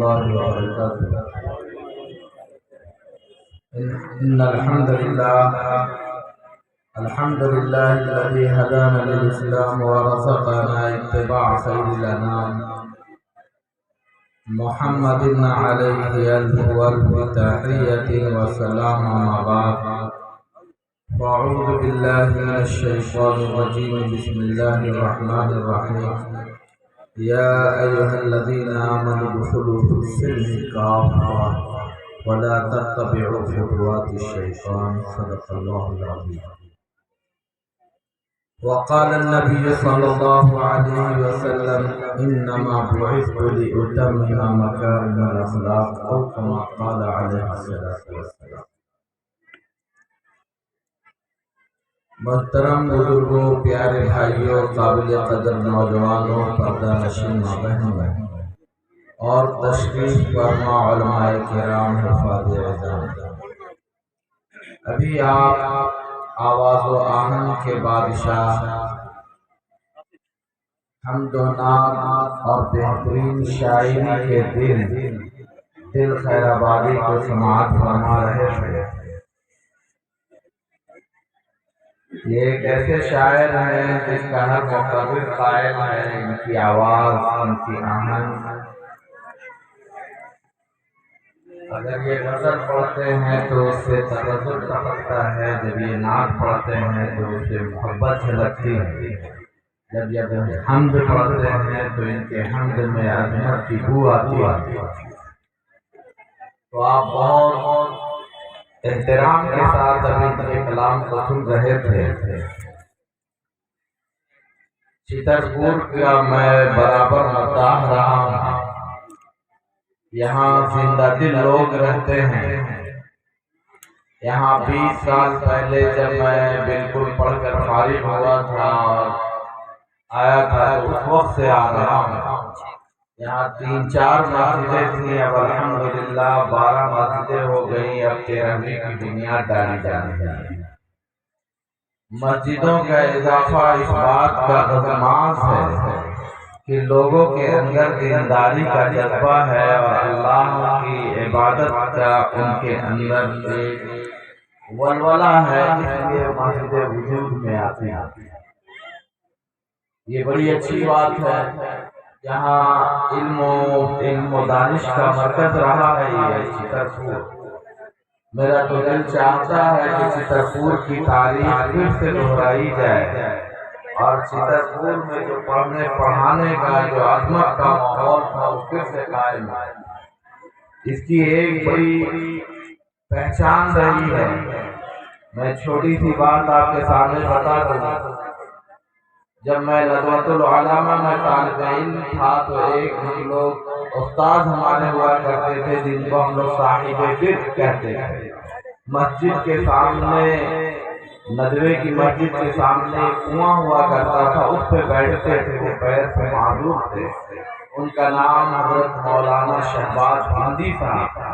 रहमतुल्लाहि व बरकातुहू। इन्नल हम्दुलिल्लाहिल्लज़ी हदाना लिल इस्लाम व रज़क़ना इत्तिबा सय्यिदिल अनाम मुहम्मदिन अलैहि अल्फ़ु तहिय्यतिन व सलाम अम्मा बाद। अऊज़ु बिल्लाहि मिनश शैतानिर रजीम। बिस्मिल्लाहिर रहमानिर रहीम। या अय्युहल्लज़ीना आमनू उदख़ुलू फ़िस्सिल्मि काफ़्फ़ा व ला तत्तबिउ ख़ुतुवातिश शैतान। सदक़ल्लाहुल अज़ीम। वक़ाल नबी सल्लल्लाहु अलैहि वसल्लम इन्नमा बुइस्तु लिउतम्मिमा मकारिमल अख़लाक़ औ कमा क़ाल अलैहि सल्लतु वस्सलाम। मोहतरम बुजुर्गों, प्यारे भाइयों, काबिल कदर नौजवानों, पर्दा नशीन माँ बहनों और तशरीफ फरमा उलमाए किराम, हिफ़ाज़ इज़ाम, अभी आप आवाज़ व आहंग के बादशाह, हम्दो नात और बेहतरीन शायरी के दिल खैराबादी को समाअत फरमा रहे थे। ये एक ऐसे शायर हैं जिसका हर मुक़र्रिर क़ाइल है, इनकी आवाज़, इनकी आहंग, अगर ये गज़ल पढ़ते हैं तो उससे तबज्जुह टपकता है, जब ये नात पढ़ते हैं तो उससे मोहब्बत झलकती है, जब हम्द पढ़ते हैं तो इनके हम्द में अज़मत की बू आती है। तो आप बहुत एहतराम के साथ अभी इनके कलाम को सुन रहे थे। छतरपुर का मैं बराबर मद्दाह रहा हूँ। यहाँ जिंदा दिल लोग रहते हैं। यहाँ 20 साल पहले जब मैं बिल्कुल पढ़कर फारिग हुआ था और आया था तो उस वक्त से आ रहा हूँ। यहाँ 3-4 मस्जिदें थी, अब अल्हम्दुलिल्लाह 12 मस्जिदें हो गई। अब 13वीं की बुनियाद डाली जा रही है। मस्जिदों का इजाफा इस बात का गज़माज़ है कि लोगों के अंदर दीनदारी का जज्बा है और अल्लाह की इबादत का उनके अंदर एक वलवला है, इसलिए मस्जिदें वजूद में आती हैं। ये बड़ी अच्छी बात है। यहाँ इल्म दानिश का मरकज रहा है ये छतरपुर। मेरा तो दिल चाहता है कि छतरपुर की तारीख फिर से दोहराई जाए और छतरपुर में जो पढ़ने पढ़ाने का जो अज़मत का माहौल था वो फिर से कायम है। इसकी एक बड़ी पहचान रही है। मैं छोटी सी बात आपके सामने बता दूं। जब मैं नदवतुल उलमा में तालिब इल्म था तो एक लोग उस्ताद हमारे हुआ करते थे जिनको हम लोग साहिबे बिर्द कहते थे। मस्जिद के सामने, नदवे की मस्जिद के सामने कुआं हुआ करता था, उस पे बैठते थे, वो पैर पे माजूर थे। उनका नाम हजरत मौलाना शहबाज हिंदी साहब था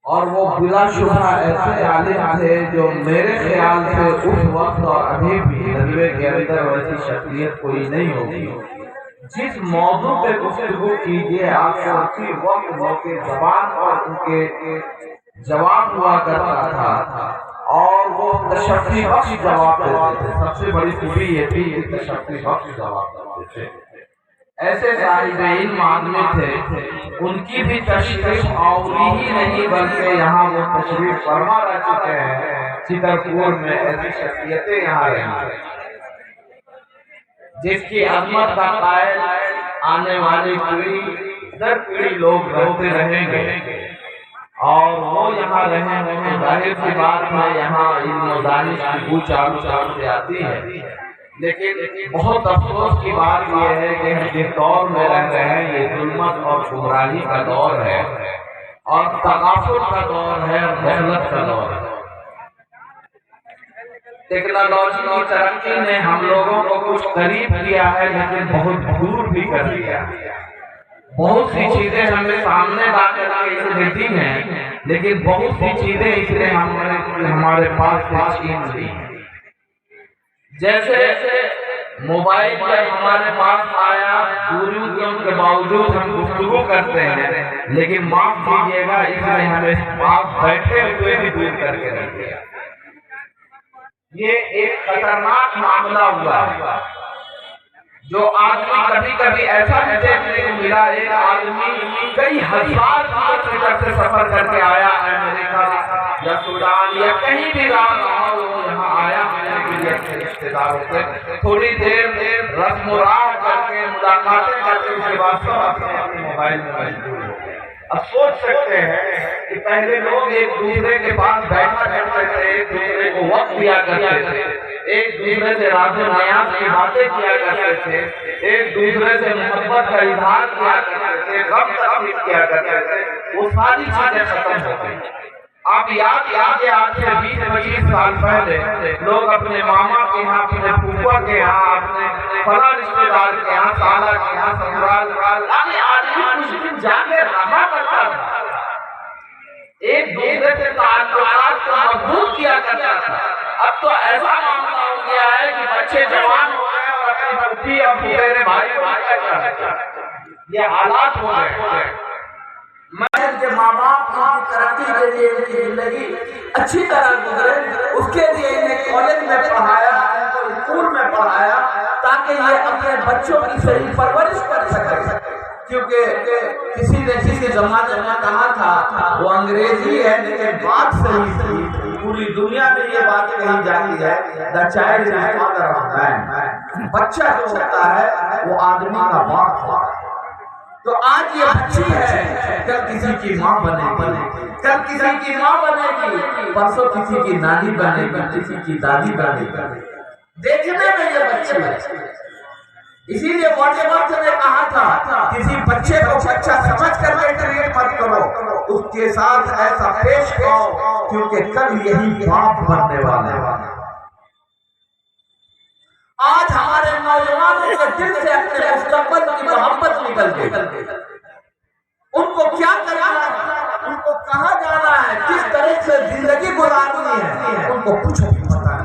और वो बिलाशुबह ऐसे आलिम थे जो मेरे ख्याल से उस वक्त और अभी भी नदवे के अंदर वैसी शख्सियत कोई नहीं होगी। जिस मौजू पे गुफ्तगू कीजिए आपको उसी वक्त मौके ज़बान पर उनके जवाब हुआ करता था और वो तशफ़्फ़ी बख्श जवाब देते थे। सबसे बड़ी खूबी ये थी कि तशफ़्फ़ी बख्श जवाब देते थे। ऐसे साहिबे इल्म आदमी थे, उनकी भी तशरीफ आवरी ही नहीं बल्कि यहाँ वो तशरीफ फरमा रह चुके हैं। छतरपुर में ऐसी शख्सियतें यहाँ रही जिसकी अज़मत का कायल आने वाली पीढ़ी दर पीढ़ी लोग रहते रहेंगे और वो यहाँ रहे हैं। जाहिर सी बात है यहाँ इल्म दानिश की बू चारों से आती है। लेकिन बहुत अफसोस की बात यह है कि हम जिस दौर में रह रहे हैं ये जुल्मत और गुमराही का दौर है और तगाफुल का दौर है और गफलत का दौर है। टेक्नोलॉजी की तरक्की ने हम लोगों को कुछ करीब किया है लेकिन बहुत दूर भी कर दिया। बहुत सी चीजें हमें सामने ला कर देती हैं लेकिन बहुत सी चीजें इसने हमारे पास से छीन ली। जैसे मोबाइल जब हमारे पास आया, दूरियों के बावजूद हम गुफ्तगू करते हैं, लेकिन माफ कीजिएगा इसने हमें पास बैठे हुए भी दूर करके रख दिया। ये एक खतरनाक मामला हुआ जो आदमी कभी कभी ऐसा भी देखने को मिला, एक आदमी कई हजार किलोमीटर से सफर करके आया अमेरिका या सूडान या कहीं भी रहा हो, यहाँ आया अपने रिश्तेदारों से थोड़ी देर रस्म करके मुलाकातें करके उसके बाद अपने मोबाइल में मशगूल हो गए। अब सोच सकते हैं कि पहले लोग एक दूसरे के पास बैठा करते थे, एक दूसरे को वक्त दिया करते थे, एक दूसरे से राज़ो न्याज़ की बातें किया करते थे, एक दूसरे से मोहब्बत का इजहार किया करते थे, गम तकलीफ किया करते थे, वो सारी चीजें खत्म हो गई। आप याद कीजिए, आज से 20-25 साल पहले लोग अपने मामा के यहाँ, अपने फूफा के यहाँ, अपने फला रिश्तेदार के यहाँ, साला के यहाँ, ससुराल आदमी कुछ दिन जाके रहा करता था, एक दूसरे से ताल्लुकात को मजबूत किया करता था। अब तो ऐसा मामला हो गया है कि बच्चे जवान हो गए और अपनी बच्ची अब मेरे भाई को ये हालात हो गए। मैं के माँ बाप की तरक्की के लिए इनकी जिंदगी अच्छी तरह गुजरे, उसके लिए इन्हें कॉलेज में पढ़ाया, स्कूल में पढ़ाया, ताकि ये अपने बच्चों की सही परवरिश कर सके। क्योंकि किसी ने किसी जमाने में कहा था, वो अंग्रेजी है लेकिन बात सही थी, पूरी दुनिया में ये बात कही जाती है, the child is father of man. बच्चा जो होता है वो आदमी का बाप है। तो आज ये बच्ची है, कल किसी की माँ बनेगी, कल किसी की माँ बनेगी, परसों किसी की नानी बनेगी, किसी की दादी बनेगी। देखने में ये बच्ची है। इसीलिए वॉल्डेमॉर्ट ने कहा था, किसी बच्चे को बच्चा समझ करके ट्रीट मत करो, उसके साथ ऐसा पेश करो क्योंकि कल यही बाप बनने वाले। आज हमारे नौजवानों के दिल से अपने मुस्तकबिल की मोहब्बत निकल गई। उनको क्या करना है, उनको कहाँ जाना है, किस तरह से जिंदगी गुजारनी है, उनको कुछ नहीं पता है।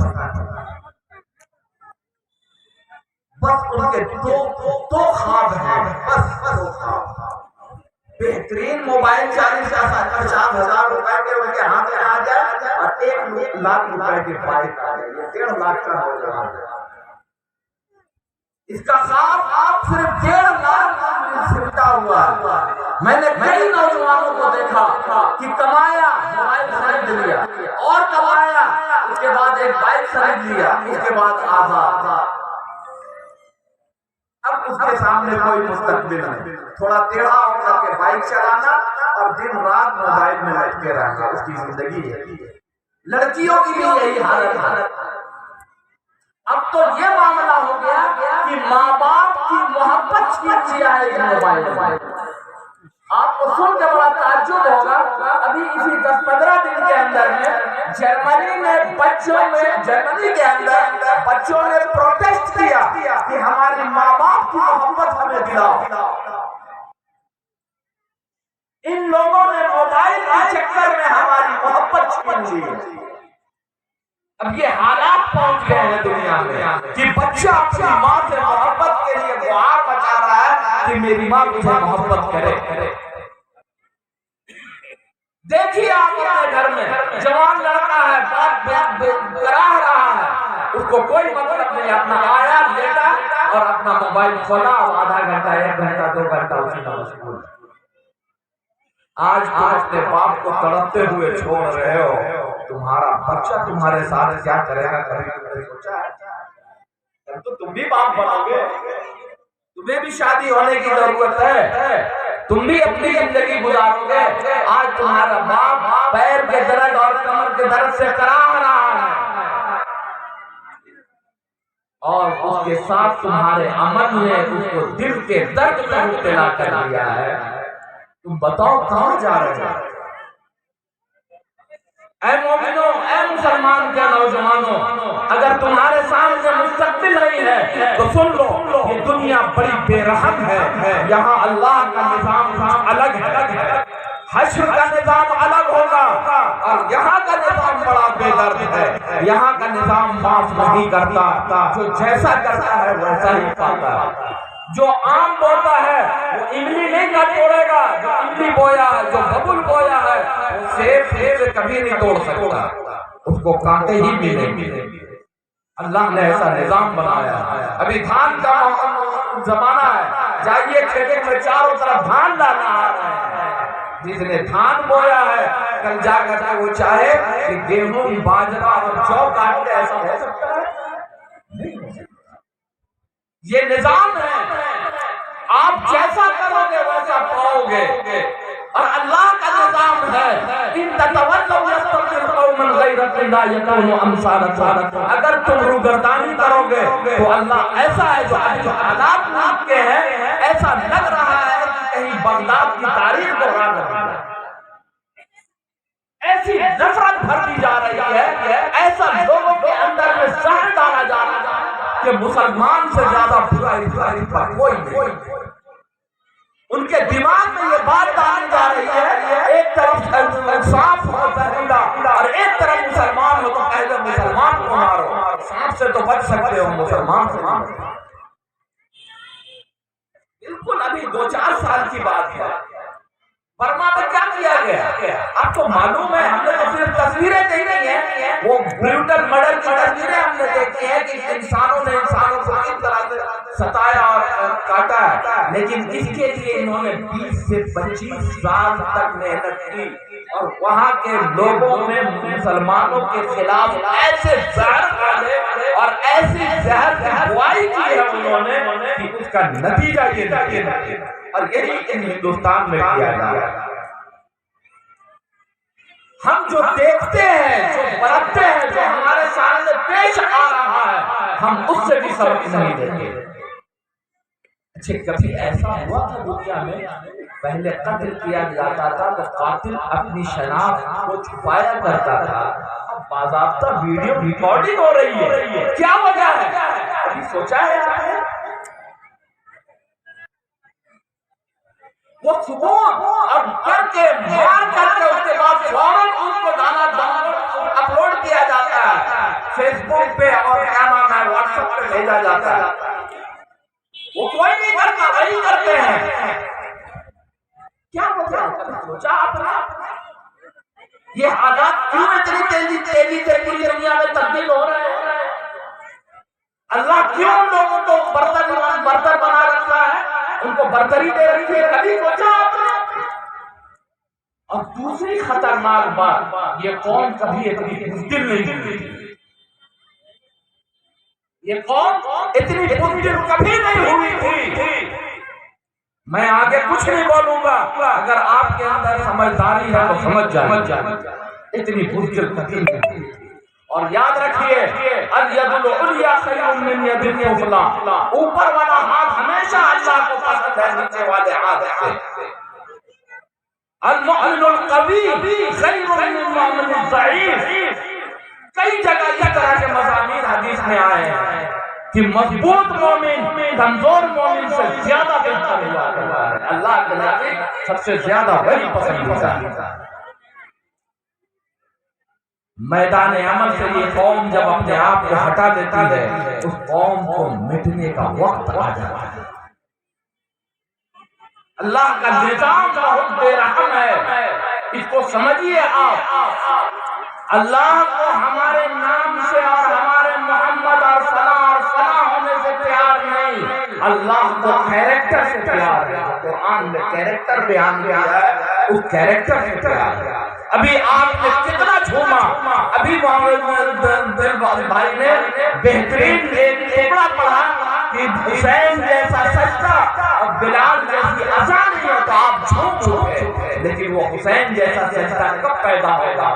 बस उनके दो ख्वाब हैं, बस दो ख्वाब। बेहतरीन मोबाइल 40,000-50,000 रुपए के उनके हाथ में आ जाए और 1 लाख रुपए की बाइक आ जाए, 1.5 लाख का हो जाए। इसका ख्वाब आप सिर्फ 1.5 लाख में सिमटा हुआ है। मैंने कई नौजवानों को देखा कि कमाया, मोबाइल खरीद लिया, और कमाया, उसके बाद एक बाइक खरीद लिया, उसके बाद आजाद। अब उसके सामने कोई मुस्तकबिल नहीं, थोड़ा टेढ़ा होकर के बाइक चलाना और दिन रात मोबाइल में लटके रहना उसकी जिंदगी है। लड़कियों की भी यही हालत है। अब तो ये मामला हो गया कि माँ बाप की मोहब्बत छीन लिया है इस मोबाइल। आपको सुन के बड़ा ताज्जुब होगा, अभी इसी 10-15 दिन के अंदर में जर्मनी के अंदर बच्चों ने प्रोटेस्ट किया कि हमारी माँ बाप की मोहब्बत हमें दिलाओ। इन लोगों ने मोबाइल के चक्कर में हमारी मोहब्बत छीन ली। अब ये हालात पहुंच गए हैं दुनिया में कि बच्चा अपनी माँ से मोहब्बत के लिए गुहार मचा रहा है कि मेरी माँ मुझे मोहब्बत करे। देखिए आप अपने घर में जवान लड़का है, बाप कराह रहा है, उसको कोई मतलब नहीं, अपना आया लेटा और अपना मोबाइल खोला और आधा घंटा, 1 घंटा, 2 घंटा उसी का मशगूल। आज तुम अपने बाप को तड़पते हुए छोड़ रहे हो, तुम्हारा बच्चा तुम्हारे साथ क्या करेगा कभी सोचा है? तो तुम भी बाप बनोगे, तुम्हें भी शादी होने की जरूरत है, तुम भी अपनी जिंदगी गुजारोगे। आज तुम्हारा बाप पैर के दर्द और कमर के दर्द से कराह रहा है और उसके साथ तुम्हारे अमल ने उसको दिल के दर्द में मुब्तला कर दिया है। तुम बताओ कहां जा रहे हो? ऐ मोमिनो, ऐ मुसलमान के नौजवानों, अगर तुम्हारे सामने मुस्तकबिल नहीं है तो सुन लो, ये दुनिया बड़ी बेरहम है। यहाँ अल्लाह का निजाम अलग है, हश्र का निजाम अलग होगा और यहाँ का निजाम बड़ा बेदर्द है, यहाँ का निजाम माफ नहीं करता, जो जैसा करता है वैसा ही पाता है। जो आम बोता है वो इमली नहीं काट तोड़ेगा, जो इमली बोया, जो बबुल बोया है वो सेब से कभी नहीं तोड़ सकता, उसको कांटे ही मिलेंगे। अल्लाह ने ऐसा निजाम बनाया। अभी धान का जमाना है, जाइए खेत में चारों तरफ धान डालना आ रहा है। जिसने धान बोया है कल जाकर के वो चाहे कि गेहूं, बाजरा और जौ काट दे, ऐसा हो सकता है? ये निजाम है, आप जैसा करोगे वैसा पाओगे। और अल्लाह का निजाम है, इन ततवल्लव यस्तबदिल कौमन गैरकुम ला यकूनु अमसालकुम, अगर तुम रुगर्दानी करोगे तो अल्लाह ऐसा है, जो अभी हालात आपके हैं ऐसा लग रहा है कि कहीं बगदाद की तारीख दोहरा रही है, ऐसी नफरत भर दी जा रही है, ऐसा लोगों के अंदर में जहर डाला जा रहा है कि मुसलमान से ज्यादा बुराई पर कोई नहीं। उनके दिमाग में ये बात डाली जा रही है, एक तरफ सांप हो जहरीला और एक तरफ मुसलमान हो तो पहले मुसलमान को मारो। सांप से तो बच सकते हो, मुसलमान से मारो। बिल्कुल अभी 2-4 साल की बात है, बर्मा में क्या किया गया आपको मालूम है? हमने तो सिर्फ तस्वीरें देखी हैं, वो ब्रूटल मर्डर की तस्वीरें हमने देखी हैं कि इंसानों ने इंसानों को किस तरह से सताया और काटा है, लेकिन इसके लिए इन्होंने 20 से 25 साल तक मेहनत की और वहाँ के लोगों में मुसलमानों के खिलाफ ऐसे जहर डाले और ऐसी जहर की बुआई की है उन्होंने कि उसका नतीजा ये और यही इन हिंदुस्तान में किया जा रहा है। हम जो देखते हैं, जो बरतते हैं, जो हमारे सामने पेश आ रहा है, हम उससे भी सबक नहीं लेते। अच्छा, कभी ऐसा हुआ था दुनिया में, पहले कत्ल किया जाता था तो कातिल अपनी शनाख्त को छुपाया करता था, अब बाज़ाब्ता वीडियो रिकॉर्डिंग हो रही है। क्या वजह है? कभी सोचा है? वो सुबह अब करके मार करके उसके बाद फौरन उसको गाना डाउनलोड अपलोड किया जाता है फेसबुक पे और क्या नाम है व्हाट्सएप पे भेजा जाता है। वो कोई नहीं करता, वही करते हैं। क्या वजह है? सोचा आपने ये हालात क्यों इतनी तेजी से पूरी दुनिया में तब्दील हो रहे हैं? अल्लाह क्यों लोगों को बर्तर बना रखा है, उनको बर्तरी दे रही है? कभी सोचा आपने? और दूसरी खतरनाक बात, ये कौम कभी इतनी बुज़दिल नहीं हुई, ये कौम इतनी बुज़दिल कभी नहीं हुई थी। मैं आगे कुछ नहीं बोलूंगा, अगर आपके अंदर समझदारी है तो समझ जाए, इतनी बुज़दिल कभी नहीं हुई। और याद रखिए, अल-यदुल उलिया खैरुम मिन यदिल सुफला, ऊपर वाला हाथ हमेशा अल्लाह को पसंद है नीचे वाले हाथ से। अल-मुअमिनुल कवी खैरुम मिन मुअमिनिज ज़ईफ, कई जगह इस तरह के मज़ामीन हदीस में आए हैं कि मजबूत मोमिन कमजोर मोमिन से ज्यादा बेहतर हुआ करता है। अल्लाह के नज़दीक सबसे ज्यादा वही पसंद होता है। मैदान अमल से ये कौम जब अपने आप को हटा देती है, उस कौम को मिटने का वक्त आ जाता है। अल्लाह का निजाम बहुत बेरहम है, इसको समझिए आप। अल्लाह को हमारे नाम से और हमारे मोहम्मद और सना होने से प्यार नहीं, अल्लाह को कैरेक्टर से प्यार है। कुरान में कैरेक्टर बयान किया है, उस कैरेक्टर से प्यार है। अभी आपने कितना झूमा, अभी मोहम्मद भाई ने बेहतरीन एक टुकड़ा पढ़ा कि हुसैन जैसा सजदा और बिलाल जैसी अज़ान नहीं होता, आप झूम उठे, लेकिन वो हुसैन जैसा सजदा कब पैदा होगा?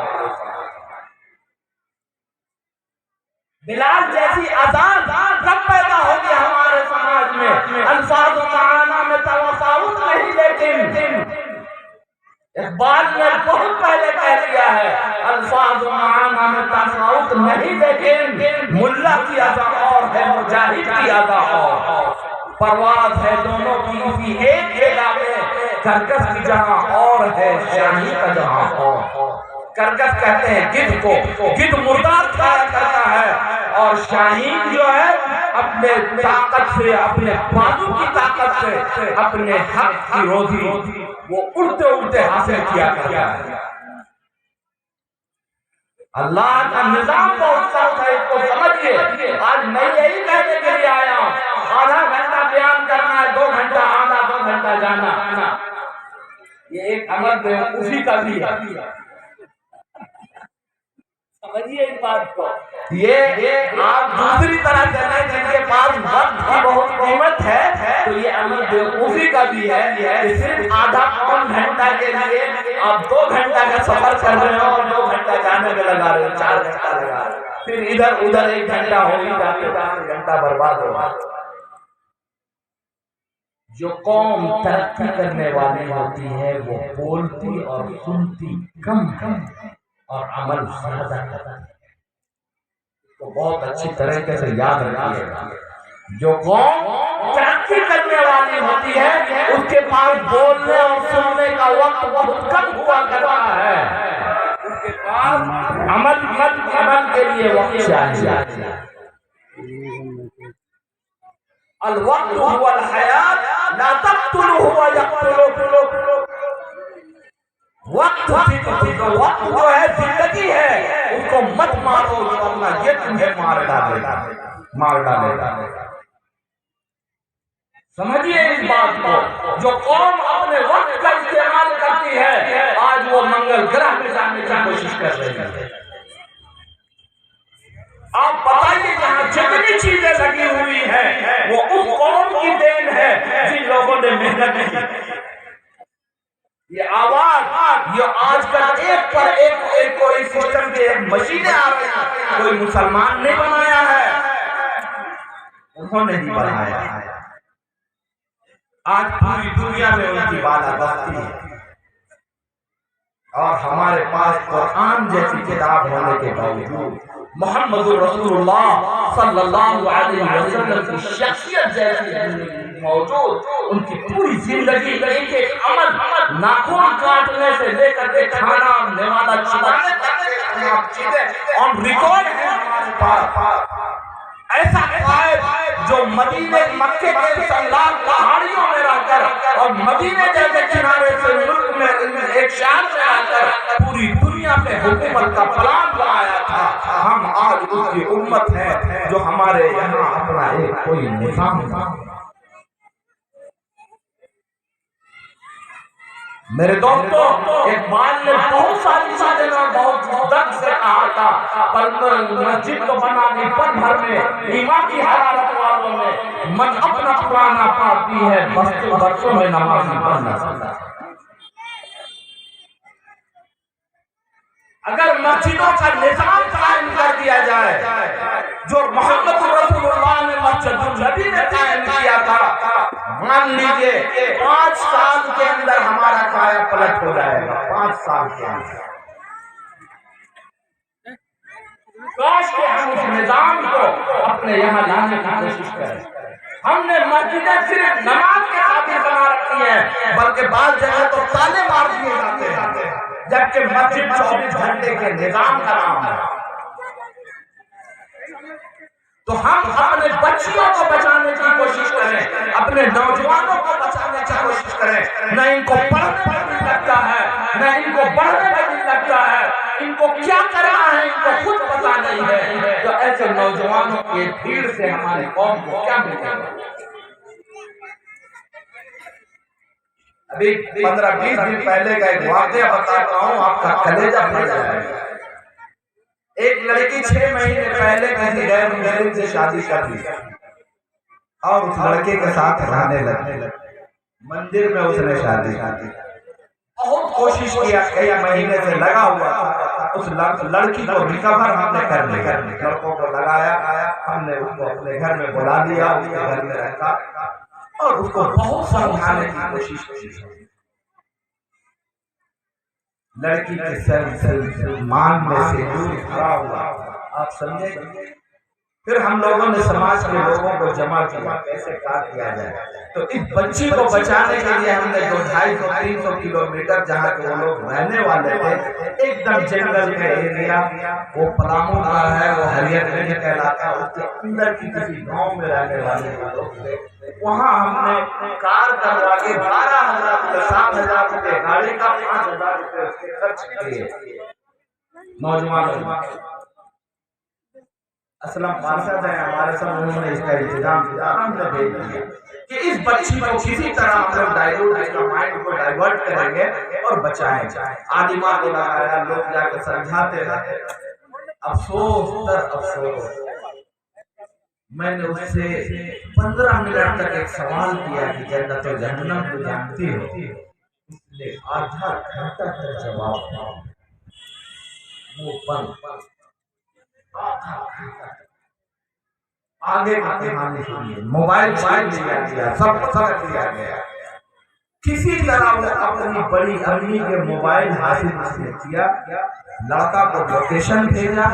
बिलाल जैसी अज़ान कब पैदा होगी हमारे समाज में? अल्फाज़ व माना में तफावुत नहीं, लेकिन इकबाल ने बहुत पहले कह दिया है, अल्फाज़ व माना में तफावुत नहीं, लेकिन मुल्ला की अज़ा और है, मुजाहिद की अज़ा और। परवाज़ है दोनों की उसी एक जगह में, कर्कश की जहाँ और है, शाही का जहाँ और। करगस कहते हैं गिद्ध को, गिद्ध मुर्दार खाया करता है और शाहीन जो है अपने ताकत से, अपने बाजू की ताकत से अपने हक की रोजी वो उड़ते उड़ते हासिल किया करता है। अल्लाह का निजाम बहुत सख्त है, इसको समझिए। आज मैं यही कहने के लिए आया हूँ, आधा घंटा बयान करना है, 2 घंटा आना, 2 घंटा जाना, ये एक अमल बेवकूफी का भी है। समझिए इस बात को। ये आप दूसरी तरह चले जिनके पास वक्त की बहुत कीमत है, तो ये अमल बेवकूफी का भी है कि सिर्फ आधा पौन घंटा के लिए आप 2 घंटा का सफर कर रहे हो और 2 घंटा जाने में लगा रहे हो, 4 घंटा लगा रहे हो, फिर इधर उधर 1 घंटा हो ही जाते, 4 घंटा बर्बाद होगा। जो कौम तरक्की करने वाली होती है वो बोलती और सुनती कम और अमल ज्यादा करती है। तो बहुत अच्छी तरीके से याद रखिएगा, जो कौम तरक्की करने वाली होती है उसके पास बोलने और सुनने का वक्त बहुत कम हुआ करता है, उसके पास अमल के लिए वक्त चाहिए। अल वक्त हुवल हयात ला तक़्तुलुहु व यक़्तुलुहुम। वक्त जो है जिंदगी है, उसको मत मारो वरना ये तुम्हें मार डालेगा। समझिए इस बात को। जो कौम अपने वक्त का इस्तेमाल करती है, आज वो मंगल ग्रह में जाने की कोशिश कर रही है। आप बताइए जहाँ जितनी चीजें लगी हुई है वो उस कौम की देन है जिन लोगों ने मेहनत की। ये आवाज ये आजकल एक पर एक कोई सिस्टम के मशीनें आ रही हैं, कोई मुसलमान ने बनाया है, उन्होंने ही बनाया है। आज पूरी दुनिया में उनकी बालादस्ती है और हमारे पास कुरान जैसी किताब होने के बावजूद मोहम्मद रसूलुल्लाह सल्लल्लाहु अलैहि वसल्लम की शख्सियत जैसी मौजूद, उनकी पूरी जिंदगी एक एक अमल, नाखून काटने से लेकर के खाना नवादा चबाने तक ऑन रिकॉर्ड है हमारे पास। ऐसा कायद जो मदीने मक्के के संलाल पहाड़ियों में रहकर और मदीने जैसे किनारे से मुल्क में एक शहर में आकर पूरी दुनिया पे हुकूमत का प्लान बनाया था। हम आज उसकी उम्मत है जो हमारे यहाँ अपना एक कोई निजाम था। मेरे दोस्तों, एक बाल ने बहुत सारी चीजें बहुत दर्द से कहा था, पर मस्जिद तो बना दी पल भर में, ईमान की हरारत वालों में मन अपना पुराना पाती है, बरसों में नमाज़ी बनना सकता। अगर मस्जिदों का निजाम कायम कर दिया जाए जो मोहम्मद रसूलुल्लाह ने मस्जिद नबी में कायम किया था, मान लीजिए 5 साल के अंदर हमारा काया पलट हो जाएगा। 5 साल के अंदर काश के हम उस निजाम को अपने यहाँ लाने की कोशिश करें। हमने मस्जिदें सिर्फ नमाज के खातिर बना रखी है, बल्कि बात जगह तो ताले मार दिए जाते हैं, जबकि मस्जिद 24 घंटे के निजाम का नाम है। तो हम अपने बच्चियों को बचाने की कोशिश करें, अपने नौजवानों को बचाने की कोशिश करें। न इनको पढ़ने में दिल लगता है, न इनको बढ़ने में दिल लगता है, इनको क्या करना है इनको खुद पता नहीं है। तो ऐसे नौजवानों की भीड़ से हमारी कौम को क्या मिलेगा? अभी 15-20 दिन पहले का एक वाकया बताता हूँ, आपका कलेजा फट जाएगा। एक लड़की 6 महीने पहले किसी गैर मुस्लिम से शादी कर ली और उस लड़के के साथ रहने लगी। मंदिर में उसने शादी बहुत कोशिश किया, कई महीने से लगा हुआ उस लड़की को रिकवर हमने कर लिया। लड़कों को लगाया, हमने उसको अपने घर में बुला लिया, उसके घर में रखा और उसको बहुत समझाने की कोशिश की। लड़की के सर मान में से दूर खड़ा हुआ। आप समझे फिर हम लोगों ने समाज के लोगों को जमा किया, कैसे क्या किया जाए। तो इस बच्ची को बचाने के लिए हमने 200-250-300 किलोमीटर जहाँ के वो लोग रहने वाले थे, एकदम जंगल का एरिया, वो पलामू का है, वो हरियाणा का इलाका, उसके अंदर की किसी गांव में रहने वाले लोग थे, वहाँ हमने कार करवा के 12,000 7,000 रुपये गाड़ी का 5,000 रुपये उसके खर्च किए। नौजवान असलम पार्षद है हमारे साथ, उन्होंने इसका इंतजाम किया, हमने भेज दिया कि इस बच्ची को किसी तरह हम लोग डाइवर्ट, इसका माइंड को डाइवर्ट करेंगे और बचाएंगे। आलिमा को लगाया, लोग जाकर समझाते रहे। अफसोस दर अफसोस, मैंने उससे 15 मिनट तक एक सवाल किया कि जन्नत और जहन्नम को जानती हो? इसलिए आधा घंटा तक जवाब वो बंद। आगे का कहानी सुनिए। मोबाइल लिया गया, सब लिया गया। किसी तरह वो अपनी बड़ी अम्मी के मोबाइल हासिल किया, लड़का को लोकेशन भेजा,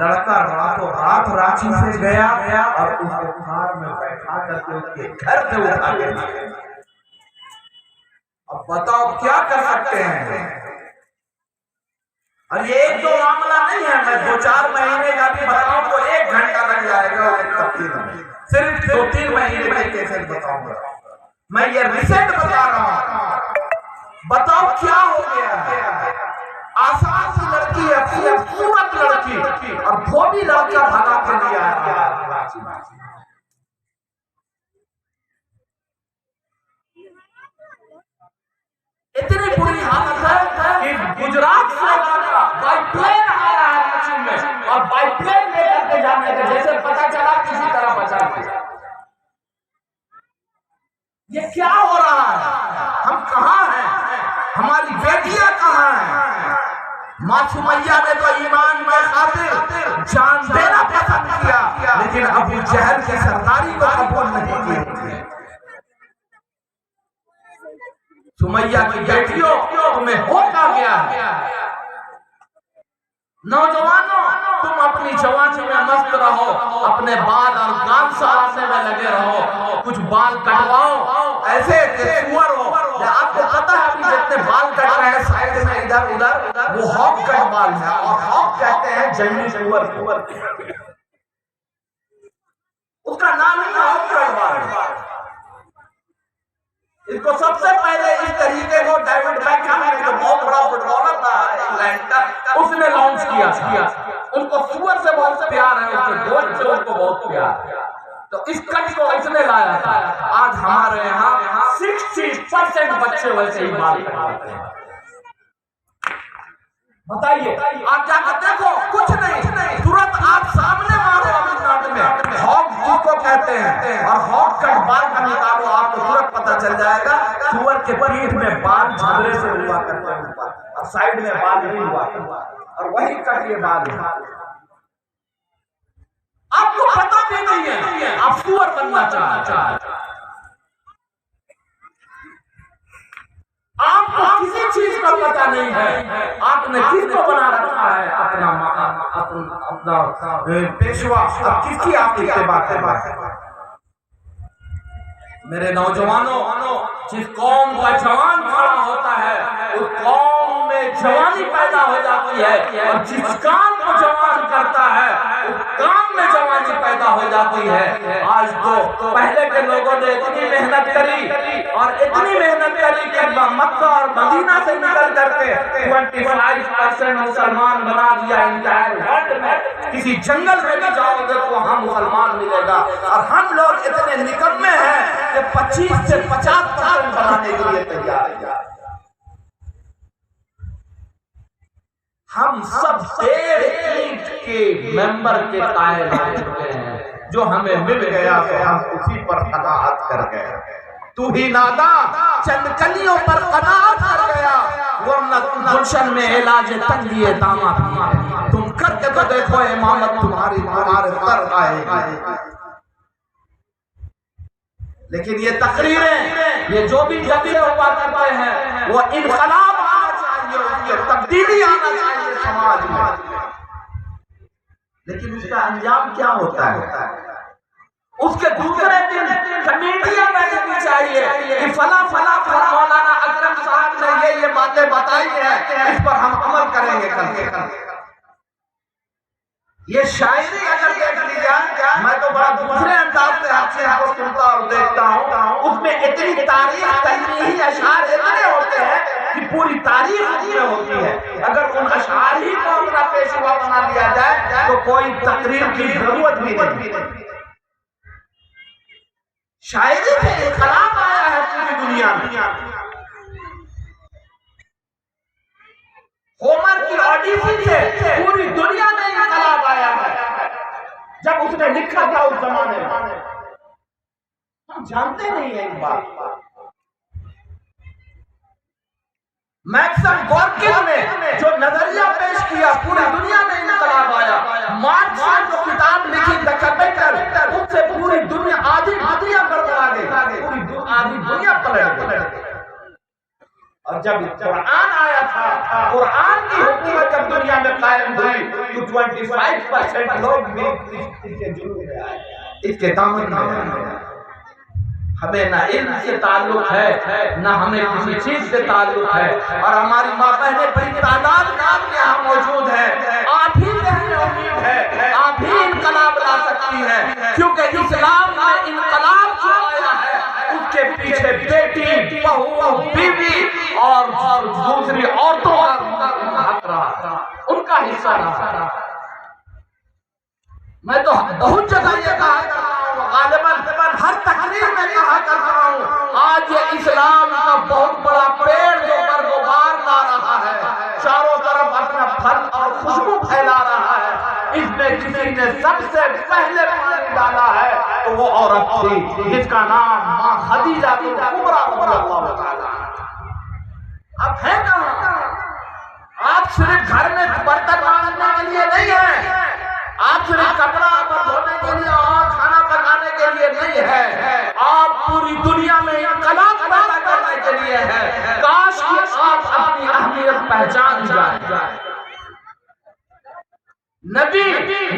लड़का रातों रात रांची से गया और उसको कार में बैठा करके उसके घर से उठा के लाया। अब बताओ क्या कर सकते हैं? और ये एक दो मामला नहीं है, मैं 2-4 महीने का भी बताऊं तो 1 घंटा लग जाएगा। सिर्फ 2-3 महीने में कैसे बताऊंगा? मैं ये रिसेंट बता रहा हूं। बताओ क्या हो गया? आसान सी लड़की है, खूबसूरत लड़की, और वो भी लड़का भागा के लिए आया। इतनी बुरी हालत है कि गुजरात से बाई प्लेन आया है रांची में, और बाई प्लेन लेकर के जाने का जैसे पता चला किसी तरह बचा दिया। ये क्या हो रहा है? हम कहाँ हैं? हमारी बेटियां कहाँ हैं? माँ सुमैया ने तो ईमान में खातिर जान देना पसंद किया, लेकिन अबू जहल की सरदारी को कबूल नहीं की। सुमैया की बेटियों, तुम्हें हो क्या गया? नौजवानों, तुम अपनी जवानी में मस्त रहो, अपने बाल और गाल सवारने में लगे रहो, कुछ बाल कटवाओ ऐसे सुअर हो। आपको पता है अभी जितने बाल कट रहे हैं साइड में इधर उधर, वो हॉक कट बाल है, और हॉक कहते हैं जंगली सुअर। उसका नाम ही हॉक कट बाल। इसको सबसे पहले इस तरीके को डेविड बेकहम ने, जो बहुत बड़ा फुटबॉलर था इंग्लैंड का, उसने लॉन्च किया। उनको सुअर से बहुत प्यार है, उसके गोल से उनको बहुत प्यार है, तो इस कट को उसने लाया था। आज हमारे यहाँ 60% बच्चे वैसे ही बाल कटवाते हैं। बताइए, आप जाकर देखो, कुछ नहीं, तुरंत आप सामने मारो अमिताभ में हॉक जिसको कहते हैं, और हॉक कट बाल का निकालो, आपको तुरंत पता चल जाएगा सुअर के पीठ में बाल झगड़े से हुआ करते हैं और साइड में बाल नहीं हुआ, और वही कट ये बाल है। आपको पता भी नहीं है, आप सुअर बनना चाहते हैं। आपको किसी चीज का पता नहीं है, आपने किसको बना रखा है अपना पेशवा, किसकी आप इत्तेबा करते हैं? मेरे नौजवानों, जिस कौम का जवान खड़ा होता है उस कौम में जवानी पैदा हो जाती है, और जिस काम को जवान करता है उस काम में जवानी पैदा हो जाती है। आज तो पहले के लोगों ने इतनी मेहनत करी, और इतनी मेहनत करी कि मक्का और मदीना से निकल करके 25% मुसलमान बना दिया इंटायर वर्ल्ड में। किसी जंगल में भी जाओगे तो वहां मुसलमान मिलेगा, और हम लोग इतने निकम्मे हैं कि 25 से 50% बनाने के लिए तैयार है। हम सब 1.5 ईंट के मेंबर के कायल हो चुके हैं, जो हमें मिल गया तो हम उसी पर कनाअत कर गए। तू ही नादा चंद कलियों पर कनाअत कर गया, वरना गुलशन में इलाज तंगिए दामाद। तुम करके तो देखो, इमामत तुम्हारे कर आएगी। लेकिन ये तकरीरें, ये जो भी जलसे हुआ करते हैं, वो इनकलाब आना चाहिए, तब्दीली आना चाहिए समाज में। लेकिन उसका अंजाम क्या होता है? उसके दूसरे दिन मीडिया में लिखनी चाहिए कि फला फला मौलाना अकरम साहब ने ये बातें बताई है, इस पर हम अमल करेंगे कल। ये शायरी अगर देख ली जाए, मैं तो बड़ा दूसरे अंदाज से आपसे आपको सुनता और देखता हूँ, उसमें इतनी तारीफ तलमीही अशआर इतने होते हैं कि पूरी तारीफ उसमें होती है। अगर उन अशआर ही को अपना पेशवा बना लिया जाए तो कोई तकरीर की जरूरत भी नहीं। शायरी से इनकलाब आया है पूरी दुनिया में। होमर की ओडिसी से पूरी दुनिया में इनकलाब आया है जब उसने लिखा था उस जमाने में। हम जानते नहीं है इस बात। मैक्सम गॉर्किन ने जो नजरिया पेश किया, पूरी दुनिया में इनकलाब आया। मार्क्स ने जो किताब लिखी द कैपिटल, उससे पूरी दुनिया आधी दुनिया बरकरार गई, पूरी आधी दुनिया पलट गई। और जब कुरान आया था, कुरान की हुकूमत जब दुनिया में कायम हुई तो 25% लोग भी इसके जुर्म में आए, इसके दामन में आए। हमें ना इल्म से ताल्लुक है, ना हमें किसी चीज से ताल्लुक है। और हमारी माँ बहनें बड़ी तादाद में आप यहाँ मौजूद है। आप ही से हमें उम्मीद है, आप ही इनकलाब ला सकती है, क्योंकि इस्लाम में इनकलाब जो आया है उसके पीछे बेटी, बहू, बीवी और दूसरी औरतों का हक रहा, उनका हिस्सा रहा। मैं तो बहुत जगह ये कहा करता हूँ, गालिबन हर तकरीर में कहा करता हूँ, आज ये इस्लाम का बहुत बड़ा पेड़ जो बरगुबार ला रहा है, चारों तरफ अपना फल और खुशबू फैला रहा है, इसमें किसी ने सबसे पहले पानी डाला है तो वो औरत थी जिसका नाम माँ खदीजा कुबरा रज़ियल्लाहु ताला। अब है कहाँ? आप सिर्फ घर में बर्तन मांजने के लिए नहीं है, आप सिर्फ कपड़ा धोने के लिए और खाना पकाने के लिए नहीं है, आप पूरी दुनिया में इनकलाब पैदा करने के लिए है। काश कि आप अपनी अहमियत पहचान जाए। नबी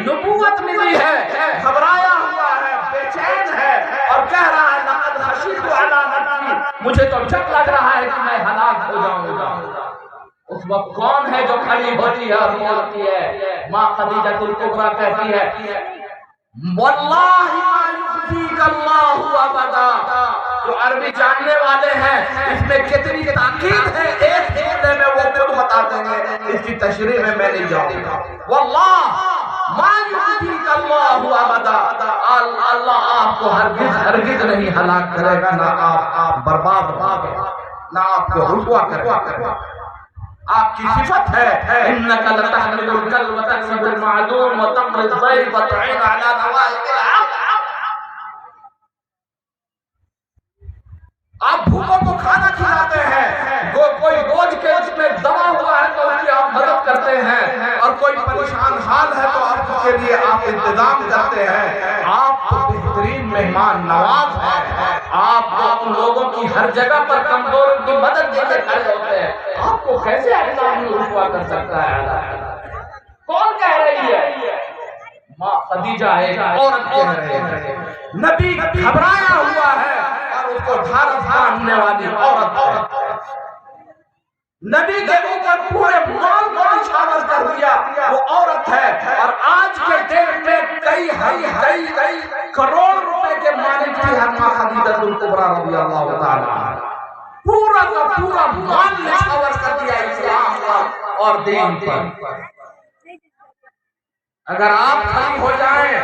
नबूवत मिली है, घबराया हुआ है, बेचैन है और कह रहा है लक़द खशीतु अला नफ्सी, मुझे तो डर लग रहा है कि मैं हलाक हो जाऊंगा। उस वक्त कौन है जो खड़ी होती है और बोलती है? माँ खदीजा कुबरा कहती है, वल्लाहि मा युखज़ीक अल्लाहु अबदा। जो अरबी जानने वाले हैं इसमें कितनी ताकीद है, एक जुमले में वो खुद बता देंगे, इसकी तशरीह में मैं नहीं जाऊंगा। वल्लाह मा युखज़ीक अल्लाहु अबदा, अल्लाह आपको हरगिज़ नहीं हलाक करेगा, ना आप बर्बाद होंगे, ना आपको रुसवा करेगा। आपकी सिफत है, इन्नका लतहमिलुल कल्ब व तक्सिबुल मादूम व तक़रिज़ ज़ैफ़ व तु'इन अला नवाइबिल हक़। आप भूखों को खाना खिलाते हैं, कोई बोझ के उसमें दबा हुआ है तो उसकी आप मदद करते हैं, और कोई परेशान हाल है तो आप उसके लिए आप इंतजाम करते हैं। आप तो बेहतरीन मेहमान नवाज हैं, आप तो उन लोगों की हर जगह पर कमजोरों की मदद के लिए खड़े होते हैं। आपको कैसे अल्लाह में रुसवा कर सकता है? कौन कह रही है? माँ खदीजा एक औरत कह रही है। नबी घबराया हुआ है और उसको ढाल बांधने वाली औरत। नबी के ऊपर पूरे माल को निछावर कर दिया वो औरत है, और आज के दिन में कई करोड़ रुपए के मालिक थी माँ खदीजा कुबरा रज़ियल्लाहु ताला। पूरा का पूरा माल निछावर कर दिया इस्लाम पर और दीन पर। अगर आप खड़ी हो जाएं,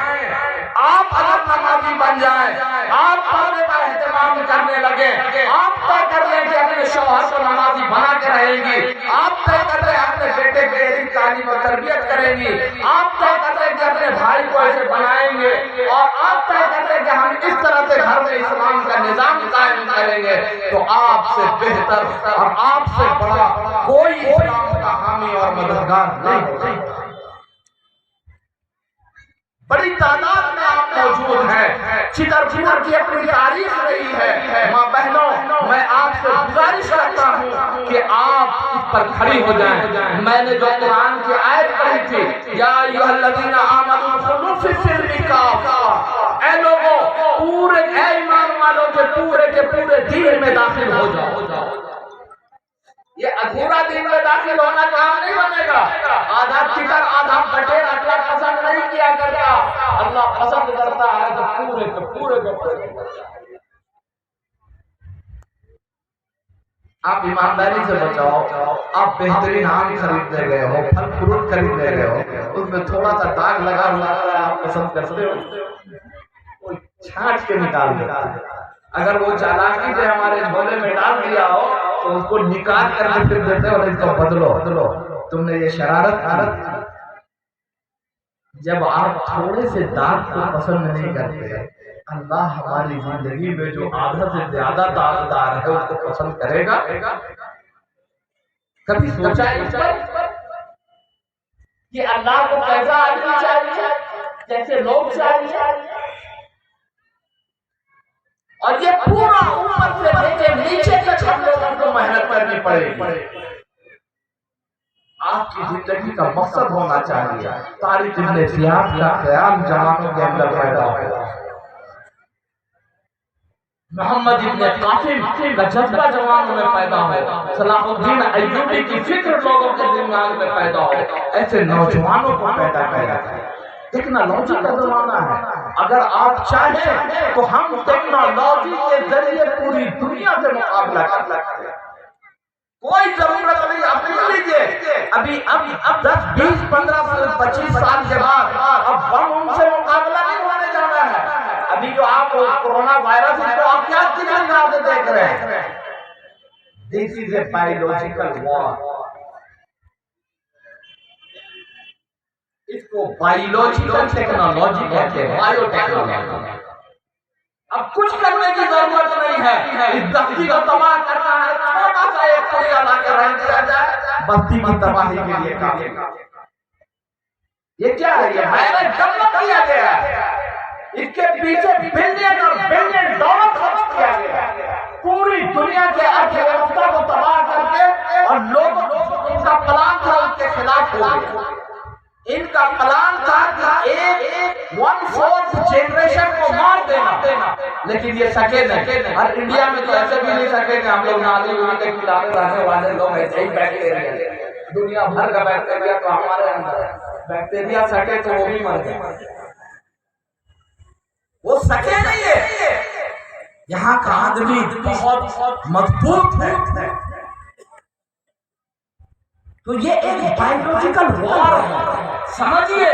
आप अगर नमाजी बन जाएं, आप पर्दे का एहतमाम करने लगे, आप तय कर लें कि अपने शौहर को नमाजी बना के रहेंगी, आप तय कर लें अपने बेटे की इल्म तालीम और तरबियत करेंगी, आप तय कर लें कि अपने भाई को ऐसे बनाएंगे, और आप तय कर लें कि हम इस तरह से घर में इस्लाम का निजाम कायम करेंगे, तो आपसे बेहतर और आपसे बड़ा कोई इस्लाम का हामी और मददगार नहीं हो सकता। बड़ी तादाद में आप मौजूद हैं, छितरपुर की अपनी तारीख रही है। माँ बहनों, मैं आपसे गुजारिश करता हूँ कि आप आप इस पर खड़ी हो जाएं। मैंने जो कुरान की आयत पढ़ी थी, या अय्युहल्लज़ीना आमनू उदखुलू फ़िस्सिल्मी काफ़ा, ऐ लोगों पूरे ईमान वालों के पूरे दीन में दाखिल हो जाओ। ये अधूरा दीन में दाखिल होना काम नहीं बनेगा। आधा चिकर आधा बटे अल्लाह पसंद नहीं किया करता। अल्लाह पसंद करता है तो पूरे आप ईमानदारी से बचाओ। आप बेहतरीन आम खरीदने गए हो, फल फ्रूट खरीदने गए हो, उसमें थोड़ा सा दाग लगा हुआ है, आप पसंद करते हो, कोई छांट के निकाल देता है। अगर वो चालाकी से हमारे झोले में डाल दिया हो तो उसको निकाल करके फिर देते हो, इसको बदलो। तुमने ये शरारत। जब आप थोड़े से दाग को पसंद नहीं करते, अल्लाह हमारी जिंदगी में जो आधा से ज्यादा दागदार है उसको पसंद करेगा? कभी सोचा इस पर कि अल्लाह को कैसा आदमी चाहिए, कैसे लोग चाहिए? और ये पूरा ऊपर से लेके नीचे तक हम लोगों को मेहनत करनी पड़ेगी। आपकी जिंदगी का मकसद होना चाहिए तारीख इब्न ज़ियाद का ख्याल जवानों के अंदर पैदा हो, मोहम्मद इब्न कासिम का जज्बा जवानों में पैदा हो, सलाहुद्दीन अय्यूबी की फिक्र लोगों के दिमाग में पैदा हो। ऐसे नौजवानों को पैदा करें। टेक्नोलॉजी का जमाना है। अगर आप चाहें तो हम टेक्नोलॉजी के जरिए पूरी दुनिया से मुकाबला कर सकते हैं। कोई जरूरत नहीं। आप देख लीजिए अब 10, 20, 15, 25 साल के बाद अब बम उनसे मुकाबला नहीं होने जाना है। अभी जो आप कोरोना वायरस है तो आप क्या किसी देख रहे हैं? This is a biological war. इसको बायोलॉजिकल टेक्नोलॉजी कहते हैं, बायोटेक्नोलॉजी। अब कुछ करने की जरूरत नहीं है। इस धरती को तबाह करना है, छोटा सा एक पुड़िया लाकर रख दिया जाए, बस्ती की तबाही के लिए काफी। ये क्या है? ये वायरस डेवलप किया गया है, इसके पीछे बिलियन और बिलियन डॉलर खर्च किया गया है। पूरी दुनिया के अर्थव्यवस्था को तबाह करके, और लोग इनका प्लान था उसके खिलाफ हो गए। इनका प्लान था कि एक 1/4 जनरेशन को मार देना, लेकिन ये सके नहीं। और इंडिया में तो ऐसे भी नहीं सके कि हम लोग नाली के खिलाफ रहने वाले लोग ऐसे ही बैक्टीरिया, दुनिया भर का बैक्टीरिया तो हमारे अंदर है। बैक्टीरिया सके तो वो भी मर गए, वो सके नहीं है। यहाँ का आदमी बहुत मजबूत है। तो ये एक बायोलॉजिकल वॉर है, समझिए।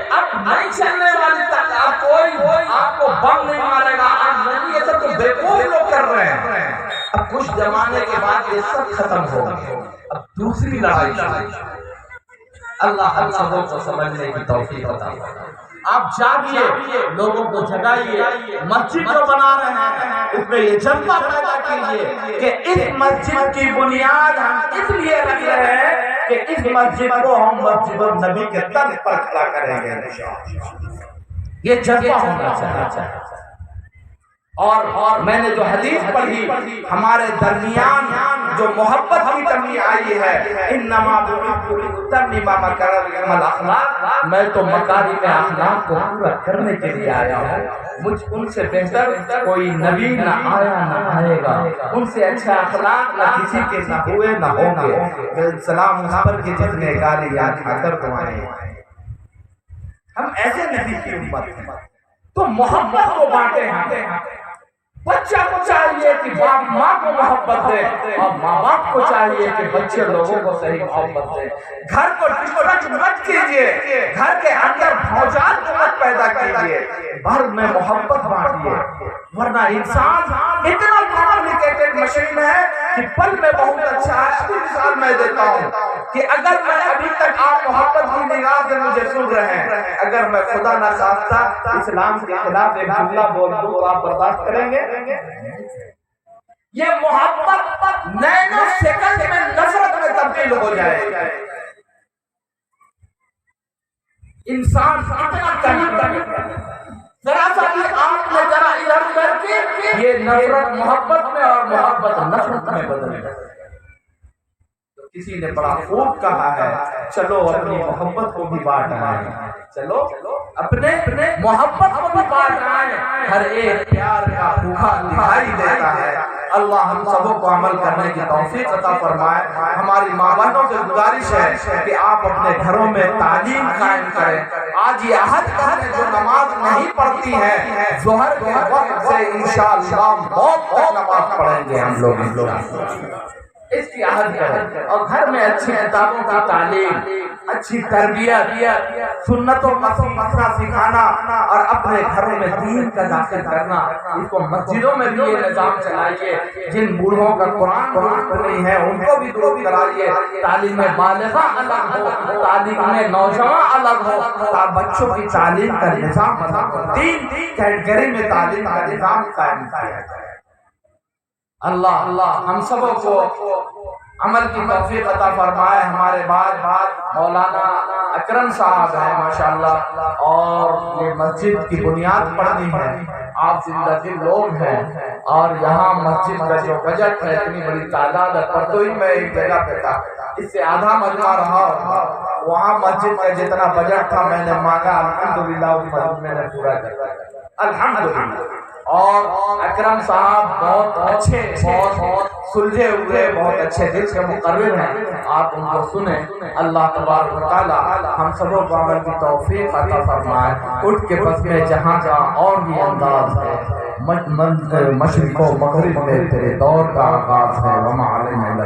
अब नहीं चलने वाली तक आप कोई आपको बम नहीं मारेगा। आज नहीं, ये सब तो बेवकूफ लोग कर रहे हैं। अब कुछ जमाने के बाद ये सब खत्म होगा। अब दूसरी लड़ाई, अल्लाह हम सबों को समझने की तौफीक अता फरमाए। आप जागिए, लोगों को जगाइए। मस्जिद जो बना रहे हैं उसमें ये जज्बा पैदा कीजिए कि इस मस्जिद की बुनियाद हम इसलिए रख रहे हैं कि इस मस्जिद को हम मस्जिद नबी के तर्ज पर खड़ा करेंगे। ये जज्बा होना चाहिए। और मैंने जो हदीस पढ़ी, हमारे दरमियान जो मोहब्बत की कमी आई है, मैं तो मकारिम अखलाक को पूरा करने के लिए आया हूँ। मुझ उनसे बेहतर कोई नबी न आया न आएगा, उनसे अच्छा अखलाक न किसी के न हुए न होंगे। सलाम उस पर के जितने गाली याद आकर तुम्हारे, हम ऐसे नबी की उम्मत हैं। तो मोहब्बत को बांटे हैं। बच्चा को चाहिए कि बाप माँ को मोहब्बत दे, और माँ बाप को चाहिए कि बच्चे लोगों को सही मोहब्बत दे। घर को डिस्ट्रैक्ट मत कीजिए, घर के अंदर भौजाल मत पैदा कीजिए, घर में मोहब्बत बांटिए। वरना इंसान इतना कॉम्प्लिकेटेड मशीन है कि पल में बहुत अच्छा है। अभी मिसाल मैं देता हूँ कि अगर मैं अभी तक आप मोहब्बत की निगाह से मुझे सुन रहे हैं, अगर मैं खुदा न खास्ता इस्लाम के खिलाफ एक जुमला बोल दूं तो आप बर्दाश्त करेंगे? ये मोहब्बत नैनो सेकंड में नफरत में तब्दील हो जाए। इंसान इतना करीब, जरा सा भी आपने जरा इधर करके ये नफरत मोहब्बत में और मोहब्बत नफरत में बदल जाए। किसी ने बड़ा खूब कहा है, चलो अपनी मोहब्बत को भी बांट आए, चलो अपने मोहब्बत को भी बांट आए। हर एक प्यार का भूखा दिखाई देता है। अल्लाह हम सबों को अमल करने की तौफीक अता फरमाए। हमारी माँ बहनों से गुजारिश है कि आप अपने घरों में तालीम कायम करें। आज ये अहद करें, जो नमाज नहीं पढ़ती है ज़ोहर के वक्त से इंशाअल्लाह मौत तक नमाज पढ़ेंगे हम लोग। इसकी अहद करें और घर में अच्छी किताबों की तालीम, अच्छी तरबियत, सुन्नतों का मसला सिखाना और अपने घरों में दीन का दाखिल करना। इसको मस्जिदों में भी ये निजाम चलाइए। जिन बूढ़ों का कुरान नहीं है उनको भी दुरुस्त कराइए। तालीम बालिगा अलग हो, तालीम में नौजवान अलग हो, बच्चों की तालीम का निजाम अलग हो। 3 कैटेगरी में तालीम का निजाम कायम किया जाए। अल्लाह हम सबों को अमल की तौफीक अता फरमाए। हमारे बाद मौलाना अकरम साहब हैं माशाअल्लाह, और ये मस्जिद की बुनियाद पड़नी है। आप जिंदगी लोग हैं और यहाँ मस्जिद का जो बजट है, इतनी बड़ी तादाद है, परतोई में एक जगह पे था, इससे आधा मजमा रहा। वहाँ मस्जिद का जितना बजट था मैंने मांगा, अल्हम्दुलिल्लाह उस मस्जिद मैंने पूरा कर दिया, अल्हम्दुलिल्लाह। और अकरम साहब बहुत अच्छे, बहुत सुलझे हुए, बहुत अच्छे दिल के मुकर्रिर हैं। आप उनको सुने। अल्लाह तबारक व तआला हम सबों को अमल की तौफीक अता फरमाए। उठ के बस में जहाँ जहाँ और भी अंदाज है, मशरिक़ व मग़रिब में तेरे दौर का आगाज़ है। वमा अलैना इल्ला